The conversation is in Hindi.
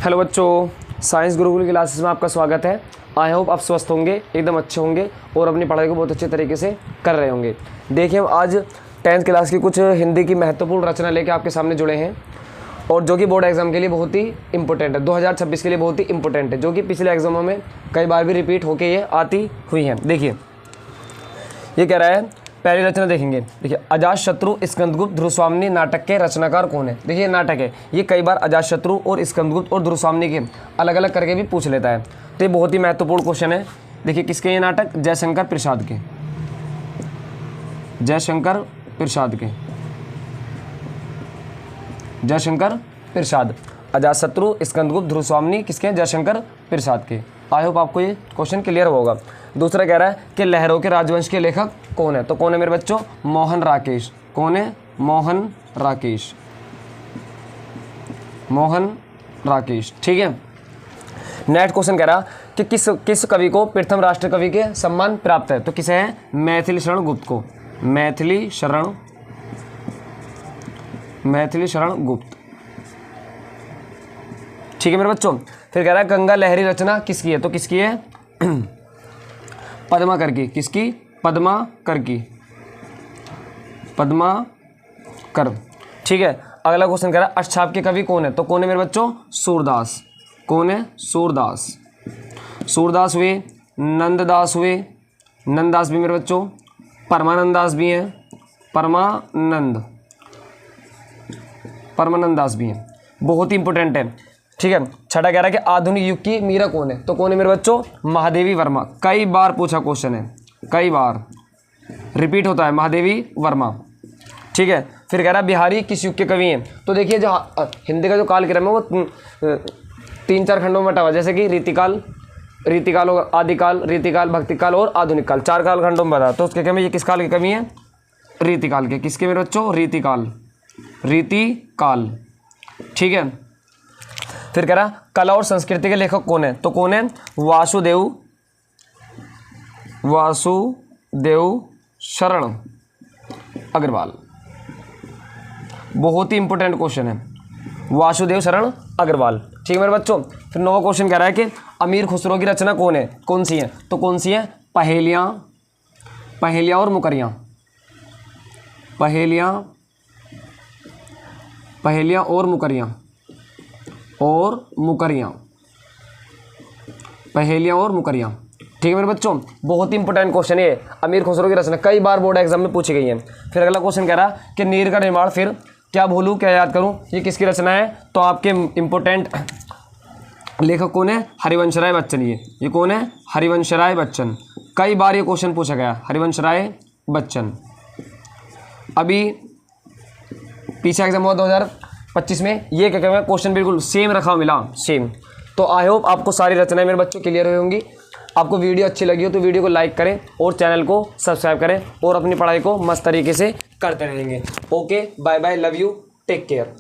हेलो बच्चों, साइंस गुरुकुल क्लासेस में आपका स्वागत है। आई होप आप स्वस्थ होंगे, एकदम अच्छे होंगे और अपनी पढ़ाई को बहुत अच्छे तरीके से कर रहे होंगे। देखिए, हम आज 10th क्लास की कुछ हिंदी की महत्वपूर्ण रचना लेकर आपके सामने जुड़े हैं और जो कि बोर्ड एग्जाम के लिए बहुत ही इंपॉर्टेंट है, 2026 के लिए बहुत ही इंपॉर्टेंट है, जो कि पिछले एग्जामों में कई बार भी रिपीट होकर ये आती हुई हैं। देखिए, ये कह रहा है, पहली रचना देखेंगे। देखिए, अजातशत्रु स्कंदगुप्त ध्रुवस्वामिनी नाटक के रचनाकार कौन है। देखिए, नाटक है, ये कई बार अजातशत्रु और स्कंदगुप्त और ध्रुवस्वामिनी के अलग अलग करके भी पूछ लेता है, तो ये बहुत ही महत्वपूर्ण क्वेश्चन है। देखिए, किसके ये नाटक, जयशंकर प्रसाद के, जयशंकर प्रसाद के, जयशंकर प्रसाद। अजातशत्रु स्कंदगुप्त ध्रुवस्वामिनी किसके हैं, जयशंकर प्रसाद के। आई होप आपको ये क्वेश्चन क्लियर होगा। दूसरा कह रहा है कि लहरों के राजवंश के लेखक कौन है, तो कौन है मेरे बच्चों, मोहन राकेश। कौन है, मोहन राकेश, मोहन राकेश। ठीक है। नेक्स्ट क्वेश्चन कह रहा कि किस कवि को प्रथम राष्ट्र कवि के सम्मान प्राप्त है, तो किसे है, मैथिली शरण गुप्त को, मैथिली शरण गुप्त। ठीक है मेरे बच्चों। फिर कह रहा है गंगा लहरी रचना किसकी है, तो किसकी है, पद्माकर की। किसकी, पद्माकर की, पद्माकर। ठीक है। अगला क्वेश्चन कह रहा है अष्टछाप के कवि कौन है, तो कौन है मेरे बच्चों, सूरदास। कौन है, सूरदास। सूरदास हुए, नंददास हुए, नंददास भी मेरे बच्चों, परमानंद दास भी हैं, परमानंद दास भी हैं, बहुत ही इंपॉर्टेंट है। ठीक है। छठा कह रहा है कि आधुनिक युग की मीरा कौन है, तो कौन है मेरे बच्चों, महादेवी वर्मा। कई बार पूछा क्वेश्चन है, कई बार रिपीट होता है, महादेवी वर्मा। ठीक है। फिर कह रहा है बिहारी किस युग के कवि हैं, तो देखिए, जो हिंदी का जो कालक्रम है वो 3-4 खंडों में बटा हुआ, जैसे कि रीतिकाल और आदिकाल, रीतिकाल, भक्तिकाल और आधुनिक काल, 4 काल खंडों में बता। तो उसके कवि ये किस काल के कवि हैं, रीतिकाल के। किसके मेरे बच्चों, रीतिकाल। ठीक है। फिर कह रहा कला और संस्कृति के लेखक कौन है, तो कौन है, वासुदेव शरण अग्रवाल। बहुत ही इंपॉर्टेंट क्वेश्चन है, वासुदेव शरण अग्रवाल। ठीक है मेरे बच्चों। फिर 9वां क्वेश्चन कह रहा है कि अमीर खुसरो की रचना कौन है, कौन सी है, तो कौन सी है, पहेलियां और मुकरियां। पहेलियां और मुकरियां, पहेलियां और मुकरियां। ठीक है मेरे बच्चों। बहुत ही इंपॉर्टेंट क्वेश्चन है, अमीर खुसरो की रचना कई बार बोर्ड एग्जाम में पूछी गई है। फिर अगला क्वेश्चन कह रहा कि नीर का निर्माण फिर क्या भूलूं क्या याद करूं, ये किसकी रचना है, तो आपके इंपॉर्टेंट लेखक कौन है, हरिवंश राय बच्चन। ये कौन है, हरिवंश राय बच्चन। कई बार ये क्वेश्चन पूछा गया, हरिवंश राय बच्चन। अभी पीछे एग्जाम हुआ 2025 में, ये क्या कहते हैं, क्वेश्चन बिल्कुल सेम रखा मिला, सेम। तो आई होप आपको सारी रचनाएं मेरे बच्चों क्लियर हुई होंगी। आपको वीडियो अच्छी लगी हो तो वीडियो को लाइक करें और चैनल को सब्सक्राइब करें और अपनी पढ़ाई को मस्त तरीके से करते रहेंगे। Okay, bye bye, love you, take care.